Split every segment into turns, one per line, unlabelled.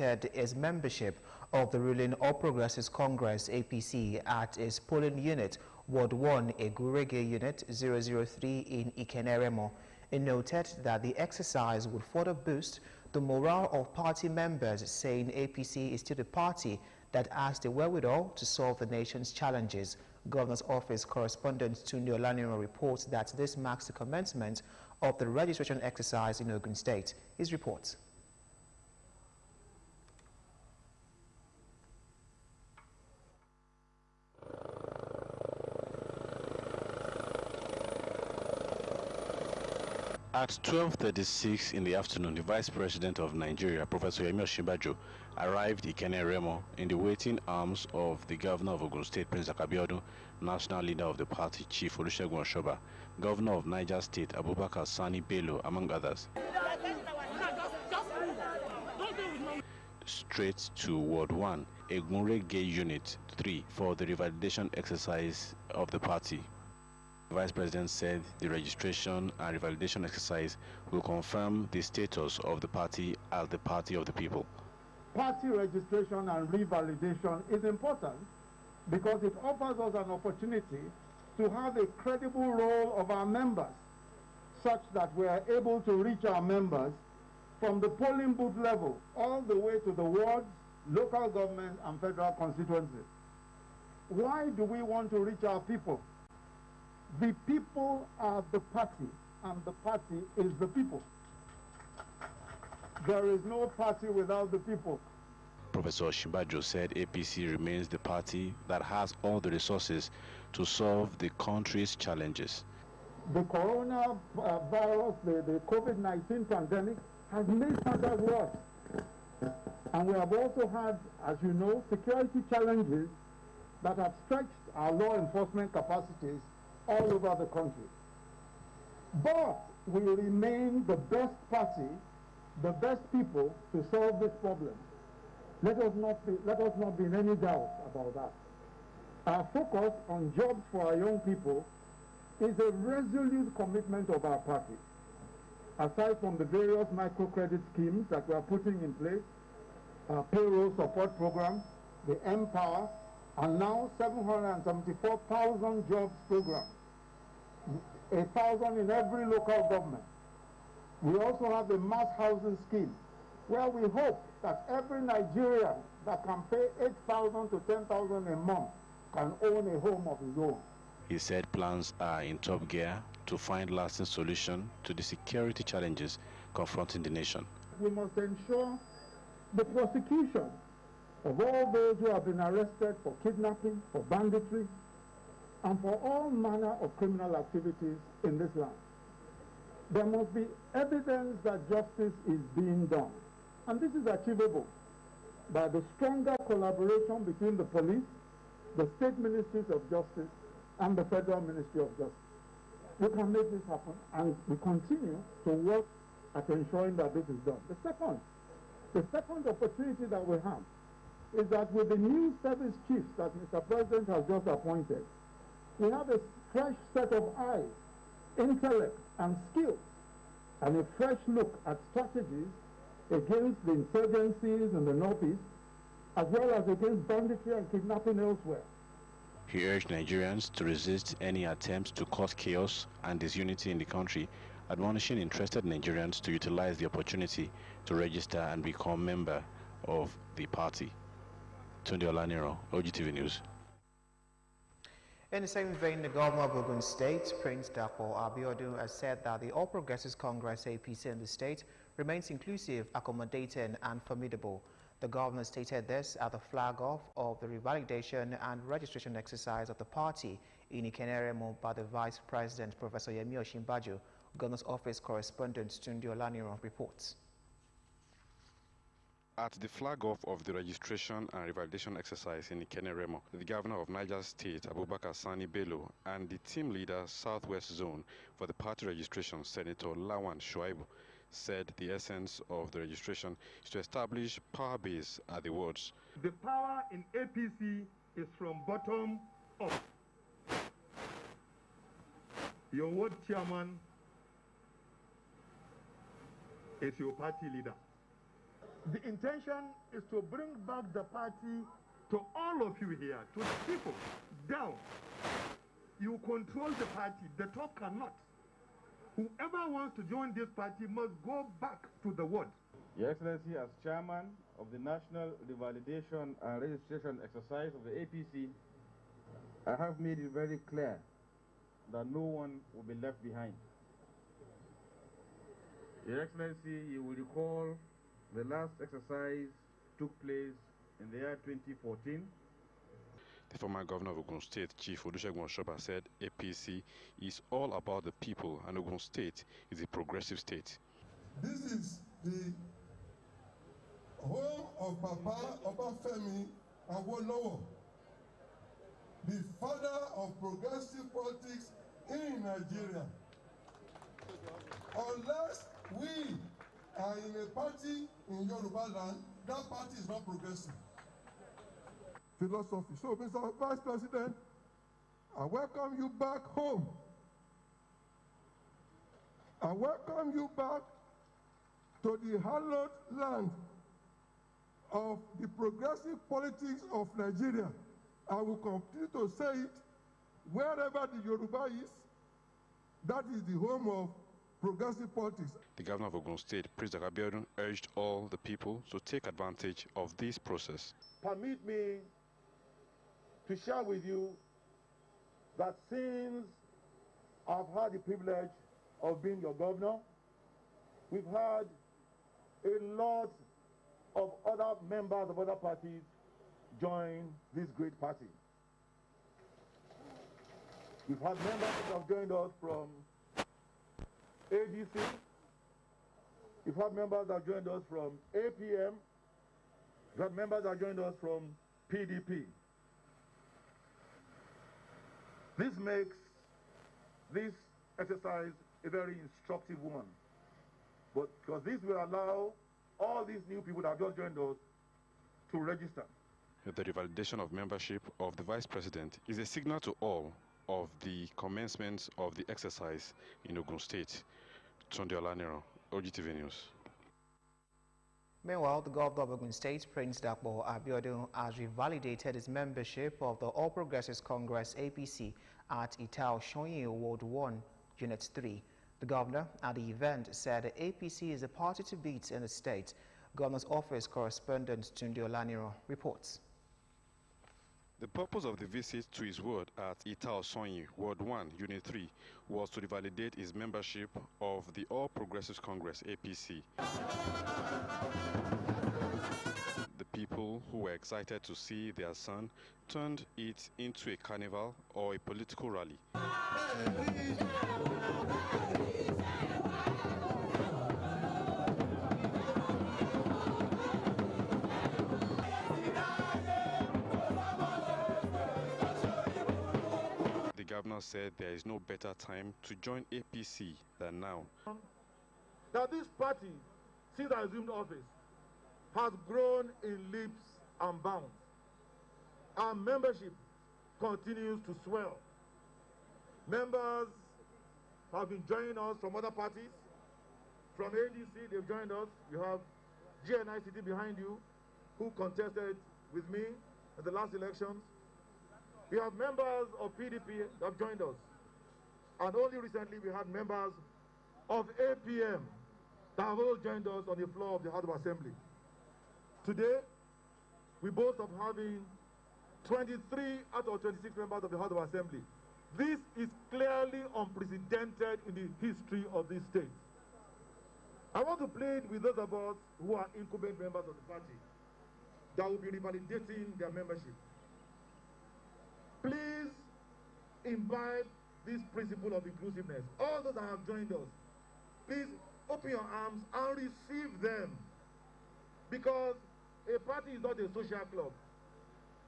Its membership of the ruling All Progressives Congress APC at its polling unit Ward 1 Egurege Unit 003 in Ikeneremo. It noted that the exercise would further boost the morale of party members, saying APC is still the party that has the wherewithal to solve the nation's challenges. Governor's Office correspondent Tunde Olaniro reports that this marks the commencement of the registration exercise in Ogun State. His reports.
At 12:36 in the afternoon, the Vice President of Nigeria, Professor Yemi Osinbajo, arrived in Ikeneremo in the waiting arms of the Governor of Ogun State, Prince Abiodun, National Leader of the party, Chief Olusegun Oshoba, Governor of Niger State, Abubakar Sani Bello, among others. Straight to Ward 1, Egurege Unit 3, for the revalidation exercise of the party. The Vice President said the registration and revalidation exercise will confirm the status of the party as the party of the people.
Party registration and revalidation is important because it offers us an opportunity to have a credible role of our members, such that we are able to reach our members from the polling booth level all the way to the wards, local government and federal constituencies. Why do we want to reach our people? The people are the party, and the party is the people. There is no party without the people.
Professor Osinbajo said APC remains the party that has all the resources to solve the country's challenges.
The coronavirus, the COVID-19 pandemic has made matters worse. And we have also had, as you know, security challenges that have stretched our law enforcement capacities all over the country. But we remain the best party, the best people to solve this problem. Let us not be in any doubt about that. Our focus on jobs for our young people is a resolute commitment of our party. Aside from the various microcredit schemes that we are putting in place, our payroll support program, the Empower, and now 774,000 jobs program, 1,000 in every local government. We also have the mass housing scheme, where we hope that every Nigerian that can pay 8,000 to 10,000 a month can own a home of his own.
He said plans are in top gear to find lasting solution to the security challenges confronting the nation.
We must ensure the prosecution of all those who have been arrested for kidnapping, for banditry, and for all manner of criminal activities in this land. There must be evidence that justice is being done. And this is achievable by the stronger collaboration between the police, the state ministries of justice, and the federal ministry of justice. We can make this happen, and we continue to work at ensuring that this is done. The second opportunity that we have is that with the new service chiefs that Mr. President has just appointed, we have a fresh set of eyes, intellect, and skills, and a fresh look at strategies against the insurgencies in the Northeast, as well as against banditry and kidnapping elsewhere.
He urged Nigerians to resist any attempts to cause chaos and disunity in the country, admonishing interested Nigerians to utilize the opportunity to register and become member of the party. Tunde Olaniro, OGTV News.
In the same vein, the governor of Ogun State, Prince Dapo Abiodun, has said that the All Progressives Congress APC in the state remains inclusive, accommodating, and formidable. The governor stated this at the flag-off of the revalidation and registration exercise of the party in Ikeneremo by the Vice President, Professor Yemi Osinbajo. Governor's Office correspondent Tunde Olaniro reports.
At the flag-off of the registration and revalidation exercise in Ikeneremo, the Governor of Niger State, Abubakar Sani Bello, and the team leader, Southwest Zone, for the party registration, Senator Lawan Shuaibu, said the essence of the registration is to establish power base at the wards.
The power in APC is from bottom up. Your ward chairman is your party leader. The intention is to bring back the party to all of you here, to the people, down. You control the party, the top cannot. Whoever wants to join this party must go back to the ward.
Your Excellency, as chairman of the National Revalidation and Registration Exercise of the APC, I have made it very clear that no one will be left behind. Your Excellency, you will recall the last exercise took place in the year 2014.
The former governor of Ogun State, Chief Olusegun Oshoba, said APC is all about the people and Ogun State is a progressive state.
This is the home of Papa Obafemi Awolowo, the father of progressive politics in Nigeria. Unless we are in a party in Yoruba land, that party is not progressive. Philosophy. So, Mr. Vice President, I welcome you back home. I welcome you back to the hallowed land of the progressive politics of Nigeria. I will continue to say it wherever the Yoruba is, that is the home of progressive politics.
The governor of Ogun State, Prince Abiodun, urged all the people to take advantage of this process.
Permit me to share with you that since I've had the privilege of being your governor, we've had a lot of other members of other parties join this great party. We've had members that have joined us from ADC. We've had members that have joined us from APM. We've had members that have joined us from PDP. This makes this exercise a very instructive one. But because this will allow all these new people that have just joined us to register.
The revalidation of membership of the Vice President is a signal to all of the commencement of the exercise in Ogun State. Tunde Olaniro, OGTV News.
Meanwhile, the governor of Ogun State, Prince Dapo Abiodun, has revalidated his membership of the All Progressives Congress (APC) at Itao Shonyi Ward 1, Unit 3. The governor at the event said the APC is a party to beat in the state. Governor's office correspondent Tunde Olaniro reports.
The purpose of the visit to his ward at Itao Sonyi, Ward 1, Unit 3, was to revalidate his membership of the All Progressives Congress (APC). The people who were excited to see their son turned it into a carnival or a political rally. The governor said there is no better time to join APC than now.
That this party, since I assumed office, has grown in leaps and bounds. Our membership continues to swell. Members have been joining us from other parties. From ADC, they've joined us. You have GNI sitting behind you, who contested with me in the last elections. We have members of PDP that have joined us. And only recently we had members of APM that have all joined us on the floor of the House of Assembly. Today, we boast of having 23 out of 26 members of the House of Assembly. This is clearly unprecedented in the history of this state. I want to plead with those of us who are incumbent members of the party that will be revalidating their membership. Please imbibe this principle of inclusiveness. All those that have joined us, please open your arms and receive them. Because a party is not a social club.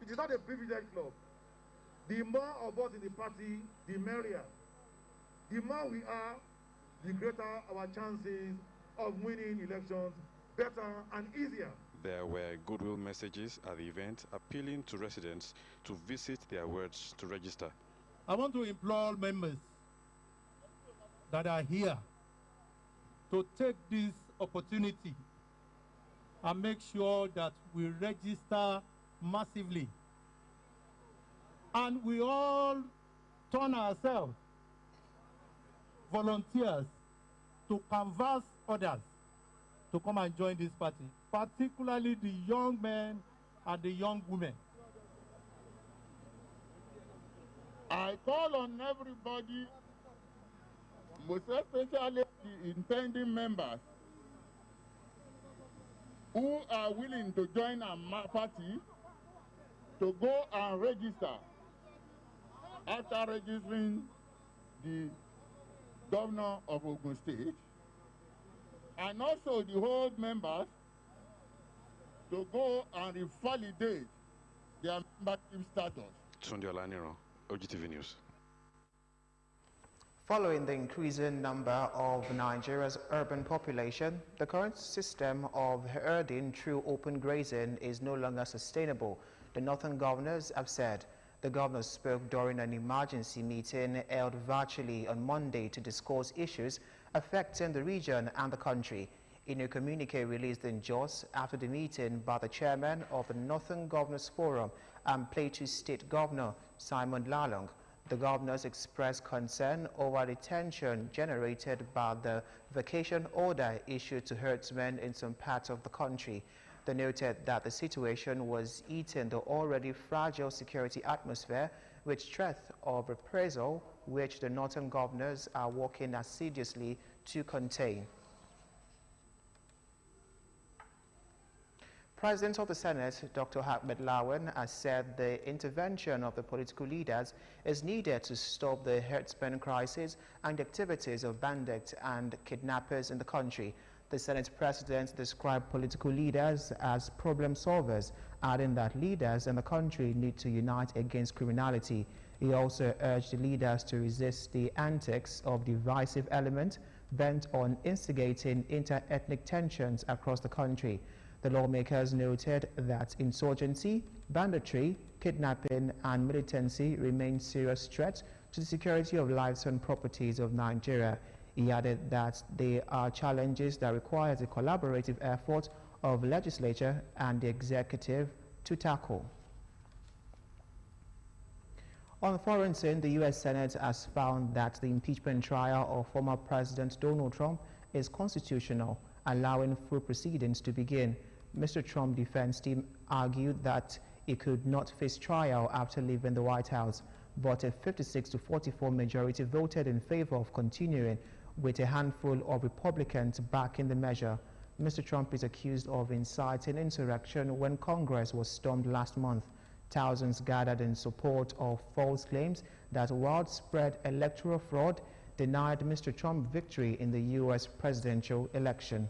It is not a privileged club. The more of us in the party, the merrier. The more we are, the greater our chances of winning elections, better and easier.
There were goodwill messages at the event appealing to residents to visit their wards to register.
I want to implore members that are here to take this opportunity and make sure that we register massively. And we all turn ourselves volunteers to canvass others to come and join this party, particularly the young men and the young women.
I call on everybody, most especially the intending members, who are willing to join our party, to go and register. After registering the governor of Ogun State, and also the whole members, to go and revalidate their membership status.
Tunde Olaniro, OGTV News.
Following the increasing number of Nigeria's urban population, the current system of herding through open grazing is no longer sustainable, the northern governors have said. The governors spoke during an emergency meeting held virtually on Monday to discuss issues affecting the region and the country. In a communique released in Jos after the meeting by the chairman of the Northern Governors Forum and Plateau State Governor Simon Lalong, the governors expressed concern over the tension generated by the vacation order issued to herdsmen in some parts of the country. They noted that the situation was eating the already fragile security atmosphere with threat of reprisal, which the northern governors are working assiduously to contain. President of the Senate, Dr. Ahmed Lawan, has said the intervention of the political leaders is needed to stop the herdsmen crisis and activities of bandits and kidnappers in the country. The Senate President described political leaders as problem solvers, adding that leaders in the country need to unite against criminality. He also urged the leaders to resist the antics of divisive elements bent on instigating inter-ethnic tensions across the country. The lawmakers noted that insurgency, banditry, kidnapping, and militancy remain serious threats to the security of lives and properties of Nigeria. He added that there are challenges that require the collaborative effort of legislature and the executive to tackle. On the foreign scene, the U.S. Senate has found that the impeachment trial of former President Donald Trump is constitutional, allowing full proceedings to begin. Mr. Trump's defense team argued that he could not face trial after leaving the White House, but a 56-44 majority voted in favor of continuing, with a handful of Republicans backing the measure. Mr. Trump is accused of inciting insurrection when Congress was stormed last month. Thousands gathered in support of false claims that widespread electoral fraud denied Mr. Trump victory in the U.S. presidential election.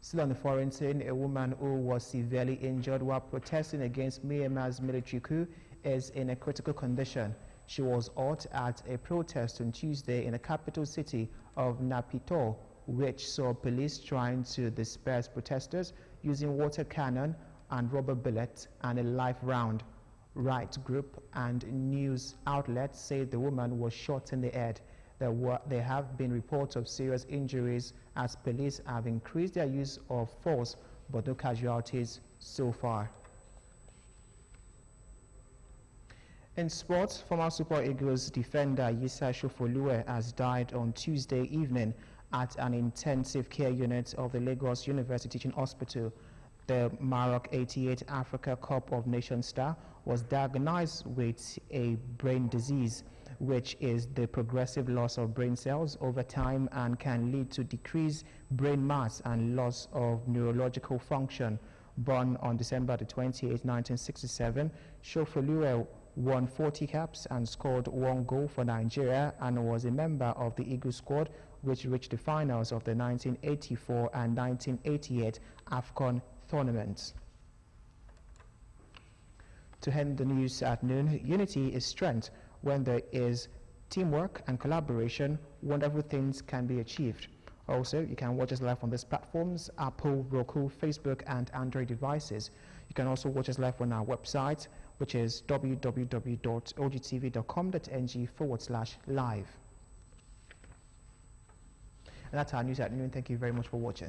Still on the foreign scene, a woman who was severely injured while protesting against Myanmar's military coup is in a critical condition. She was hurt at a protest on Tuesday in the capital city of Naypyidaw, which saw police trying to disperse protesters using water cannon and rubber bullets and a live round. Rights group and news outlets say the woman was shot in the head. There have been reports of serious injuries as police have increased their use of force, but no casualties so far. In sports, former Super Eagles defender Yisa Shofolue has died on Tuesday evening at an intensive care unit of the Lagos University Teaching Hospital. The Maroc 88 Africa Cup of Nations star was diagnosed with a brain disease, which is the progressive loss of brain cells over time and can lead to decreased brain mass and loss of neurological function. Born on December 28, 1967, Shofolue won 40 caps and scored 1 goal for Nigeria and was a member of the Eagle squad, which reached the finals of the 1984 and 1988 AFCON tournaments. To end the news at noon, unity is strength. When there is teamwork and collaboration, wonderful things can be achieved. Also, you can watch us live on these platforms: Apple, Roku, Facebook, and Android devices. You can also watch us live on our website, which is www.ogtv.com.ng/live. And that's our news at noon. Thank you very much for watching.